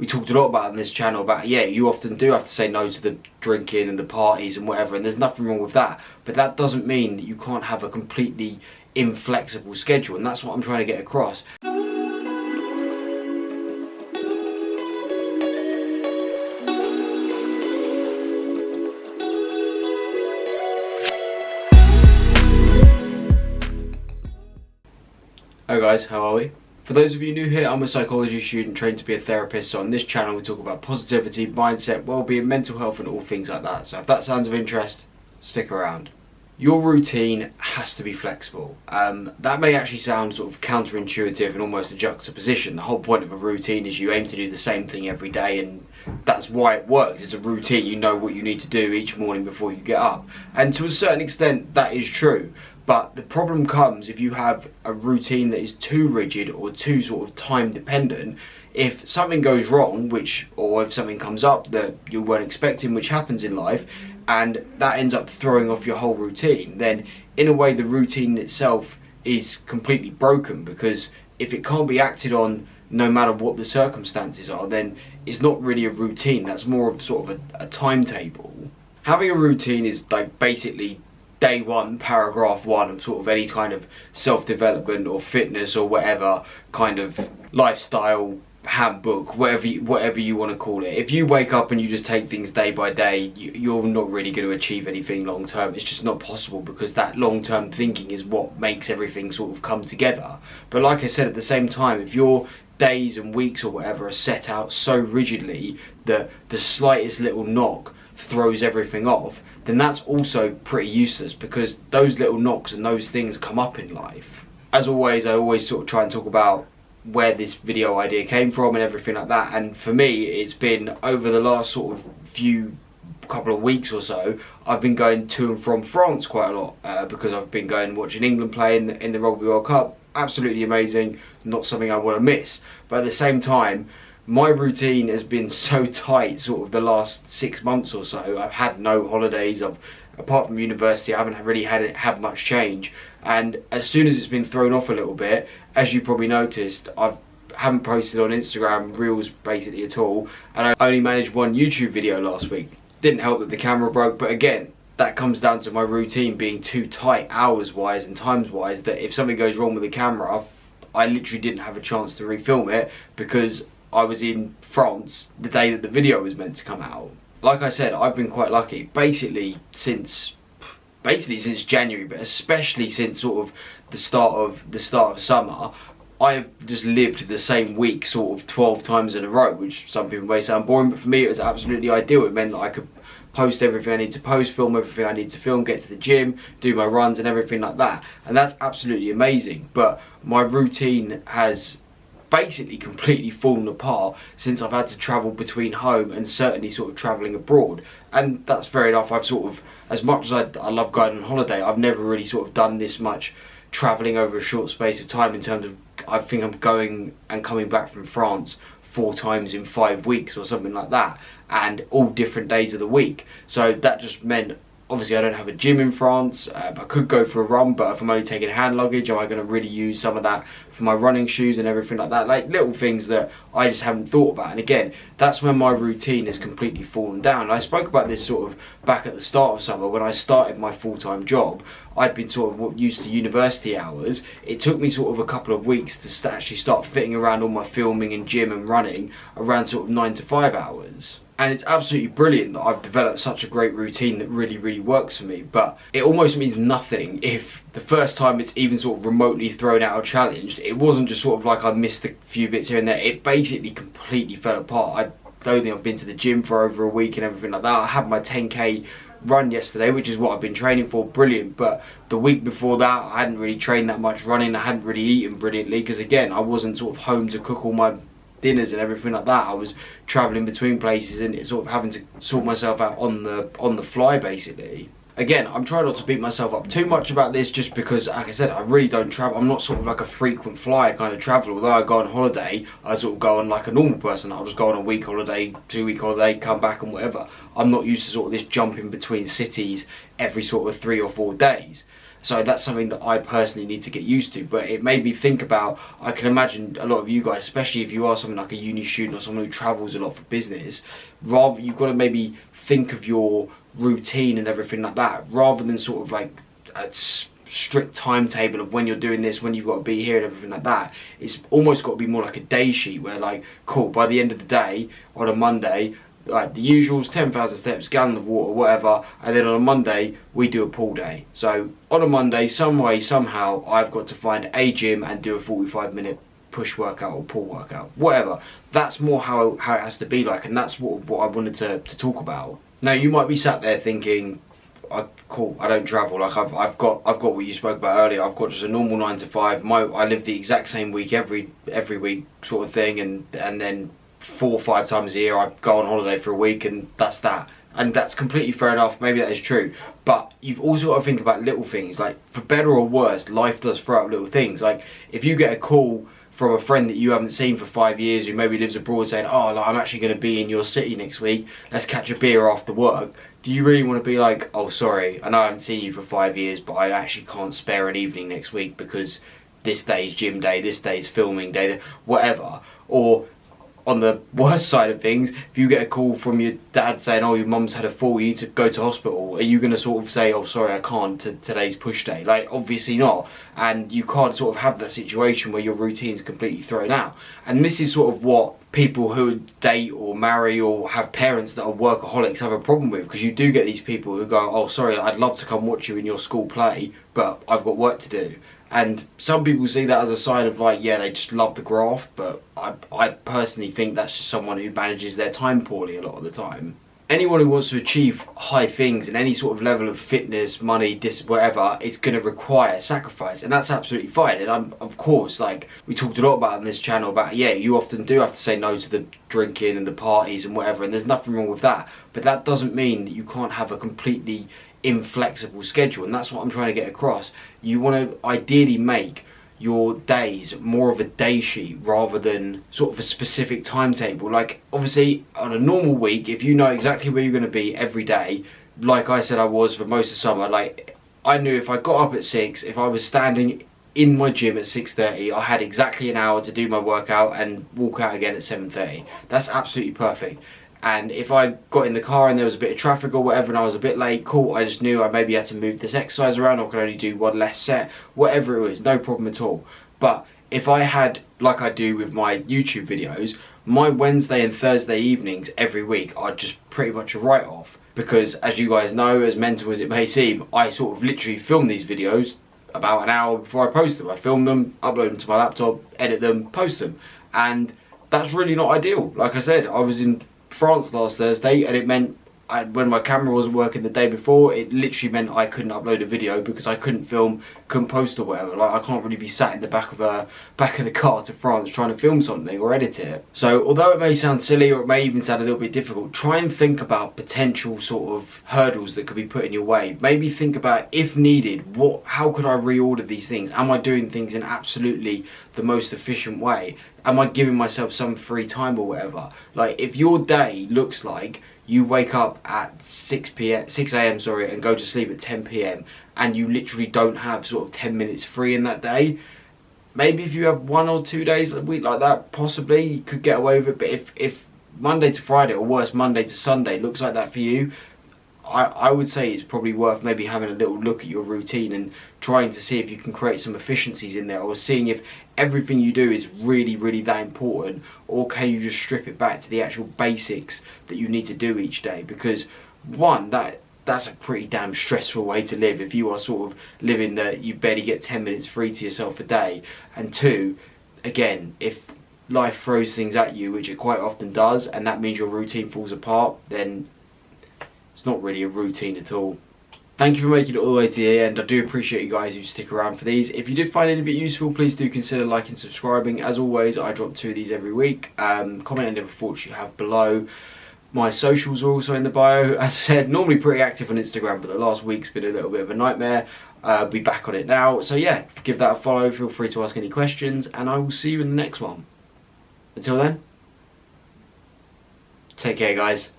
we talked a lot about on this channel about, yeah, you often do have to say no to the drinking and the parties and whatever, and there's nothing wrong with that, but that doesn't mean that you can't have a completely inflexible schedule, and that's what I'm trying to get across. Hey guys, how are we? For those of you new here, I'm a psychology student trained to be a therapist, so on this channel we talk about positivity, mindset, well-being, mental health and all things like that. So if that sounds of interest, stick around. Your routine has to be flexible. That may actually sound sort of counterintuitive and almost a juxtaposition. The whole point of a routine is you aim to do the same thing every day, and that's why it works. It's a routine. You know what you need to do each morning before you get up. And to a certain extent, that is true. But the problem comes if you have a routine that is too rigid or too sort of time dependent. If something goes wrong, or if something comes up that you weren't expecting, which happens in life, and that ends up throwing off your whole routine, then in a way the routine itself is completely broken, because if it can't be acted on no matter what the circumstances are, then it's not really a routine. That's more of sort of a timetable. Having a routine is like basically day one, paragraph one of sort of any kind of self-development or fitness or whatever kind of lifestyle handbook, whatever you want to call it. If you wake up and you just take things day by day, you're not really going to achieve anything long term. It's just not possible, because that long term thinking is what makes everything sort of come together. But like I said, at the same time, if your days and weeks or whatever are set out so rigidly that the slightest little knock throws everything off, then that's also pretty useless, because those little knocks and those things come up in life. As always, I always sort of try and talk about where this video idea came from and everything like that, and for me it's been over the last sort of couple of weeks or so, I've been going to and from France quite a lot, because I've been going watching England play in the Rugby World Cup. Absolutely amazing, not something I want to miss, but at the same time my routine has been so tight sort of the last 6 months or so. I've had no holidays. Apart from university, I haven't really had much change, and as soon as it's been thrown off a little bit, as you probably noticed, I haven't posted on Instagram Reels basically at all, and I only managed one YouTube video last week. Didn't help that the camera broke, but again, that comes down to my routine being too tight hours wise and times wise, that if something goes wrong with the camera, I literally didn't have a chance to refilm it, because I was in France the day that the video was meant to come out. Like I said, I've been quite lucky, basically since January, but especially since sort of the start of summer. I've just lived the same week sort of 12 times in a row, which some people may sound boring, but for me it was absolutely ideal. It meant that I could post everything I need to post, film everything I need to film, get to the gym, do my runs and everything like that, and that's absolutely amazing. But my routine has basically completely fallen apart since I've had to travel between home and certainly sort of travelling abroad. And that's fair enough. I've sort of, as much as I love going on holiday, I've never really sort of done this much travelling over a short space of time, in terms of, I think I'm going and coming back from France 4 times in 5 weeks or something like that, and all different days of the week. So that just meant, obviously I don't have a gym in France. I could go for a run, but if I'm only taking hand luggage, am I going to really use some of that for my running shoes and everything like that? Like little things that I just haven't thought about. And again, that's when my routine has completely fallen down. I spoke about this sort of back at the start of summer when I started my full-time job. I'd been sort of used to university hours. It took me sort of a couple of weeks to actually start fitting around all my filming and gym and running around sort of 9 to 5 hours. And it's absolutely brilliant that I've developed such a great routine that really works for me. But it almost means nothing if the first time it's even sort of remotely thrown out or challenged, it wasn't just sort of like I missed a few bits here and there. It basically completely fell apart. I don't think I've been to the gym for over a week and everything like that. I had my 10k run yesterday, which is what I've been training for, brilliant. But the week before that, I hadn't really trained that much running. I hadn't really eaten brilliantly, because again, I wasn't sort of home to cook all my dinners and everything like that. I was travelling between places and sort of having to sort myself out on the fly basically. Again, I'm trying not to beat myself up too much about this, just because, like I said, I really don't travel. I'm not sort of like a frequent flyer kind of traveller. Although I go on holiday, I sort of go on like a normal person. I'll just go on a week holiday, 2-week holiday, come back and whatever. I'm not used to sort of this jumping between cities every sort of 3 or 4 days. So that's something that I personally need to get used to. But it made me think about, I can imagine a lot of you guys, especially if you are someone like a uni student or someone who travels a lot for business, rather you've got to maybe think of your routine and everything like that, rather than sort of like a strict timetable of when you're doing this, when you've got to be here and everything like that. It's almost got to be more like a day sheet where, like, cool, by the end of the day on a Monday, like the usuals, 10,000 steps, gallon of water, whatever, and then on a Monday we do a pull day. So on a Monday, some way, somehow, I've got to find a gym and do a 45-minute push workout or pull workout, whatever. That's more how it has to be like, and that's what I wanted to talk about. Now you might be sat there thinking, cool, I don't travel, like I've got what you spoke about earlier. I've got just a normal 9 to 5. I live the exact same week every week sort of thing, and then 4 or 5 times a year I go on holiday for a week, and that's that. And that's completely fair enough, maybe that is true, but you've also got to think about little things. Like, for better or worse, life does throw out little things. Like, if you get a call from a friend that you haven't seen for 5 years who maybe lives abroad saying, oh, like, I'm actually going to be in your city next week, let's catch a beer after work, do you really want to be like, oh sorry, I know I haven't seen you for 5 years, but I actually can't spare an evening next week because this day's gym day, this day's filming day, whatever? Or on the worst side of things, if you get a call from your dad saying, oh, your mum's had a fall, you need to go to hospital, are you going to sort of say, oh sorry, I can't, today's push day? Like, obviously not. And you can't sort of have that situation where your routine's completely thrown out. And this is sort of what people who date or marry or have parents that are workaholics have a problem with, because you do get these people who go, oh sorry, I'd love to come watch you in your school play, but I've got work to do. And some people see that as a sign of, like, yeah, they just love the graft, but I personally think that's just someone who manages their time poorly a lot of the time. Anyone who wants to achieve high things in any sort of level of fitness, money, whatever, it's going to require sacrifice, and that's absolutely fine. And of course, like, we talked a lot about on this channel about, yeah, you often do have to say no to the drinking and the parties and whatever, and there's nothing wrong with that. But that doesn't mean that you can't have a completely inflexible schedule, and that's what I'm trying to get across. You want to ideally make your days more of a day sheet rather than sort of a specific timetable. Like, obviously on a normal week, if you know exactly where you're going to be every day, like I said I was for most of summer, like, I knew if I got up at 6, if I was standing in my gym at 6:30, I had exactly an hour to do my workout and walk out again at 7:30. That's absolutely perfect. And if I got in the car and there was a bit of traffic or whatever and I was a bit late, cool, I just knew I maybe had to move this exercise around, or could only do one less set, whatever it was, no problem at all. But if I had, like I do with my YouTube videos, my Wednesday and Thursday evenings every week are just pretty much a write-off. Because as you guys know, as mental as it may seem, I sort of literally film these videos about an hour before I post them. I film them, upload them to my laptop, edit them, post them. And that's really not ideal. Like I said, I was in France last Thursday, and it meant when my camera wasn't working the day before, it literally meant I couldn't upload a video because I couldn't film, couldn't post or whatever. Like, I can't really be sat in the back of the car to France trying to film something or edit it. So although it may sound silly, or it may even sound a little bit difficult, try and think about potential sort of hurdles that could be put in your way. Maybe think about, if needed, how could I reorder these things? Am I doing things in absolutely the most efficient way? Am I giving myself some free time or whatever? Like, if your day looks like you wake up at 6 a.m. and go to sleep at 10 p.m. and you literally don't have sort of 10 minutes free in that day, maybe if you have 1 or 2 days a week like that, possibly you could get away with it. But if Monday to Friday, or worse, Monday to Sunday looks like that for you, I would say it's probably worth maybe having a little look at your routine and trying to see if you can create some efficiencies in there, or seeing if everything you do is really, really that important, or can you just strip it back to the actual basics that you need to do each day. Because one, that's a pretty damn stressful way to live if you are sort of living that you barely get 10 minutes free to yourself a day. And two, again, if life throws things at you, which it quite often does, and that means your routine falls apart, then it's not really a routine at all. Thank you for making it all the way to the end. I do appreciate you guys who stick around for these. If you did find any of it useful, please do consider liking and subscribing. As always, I drop 2 of these every week. Comment any other thoughts you have below. My socials are also in the bio. As I said, normally pretty active on Instagram, but the last week's been a little bit of a nightmare. I'll be back on it now. So yeah, give that a follow. Feel free to ask any questions, and I will see you in the next one. Until then, take care, guys.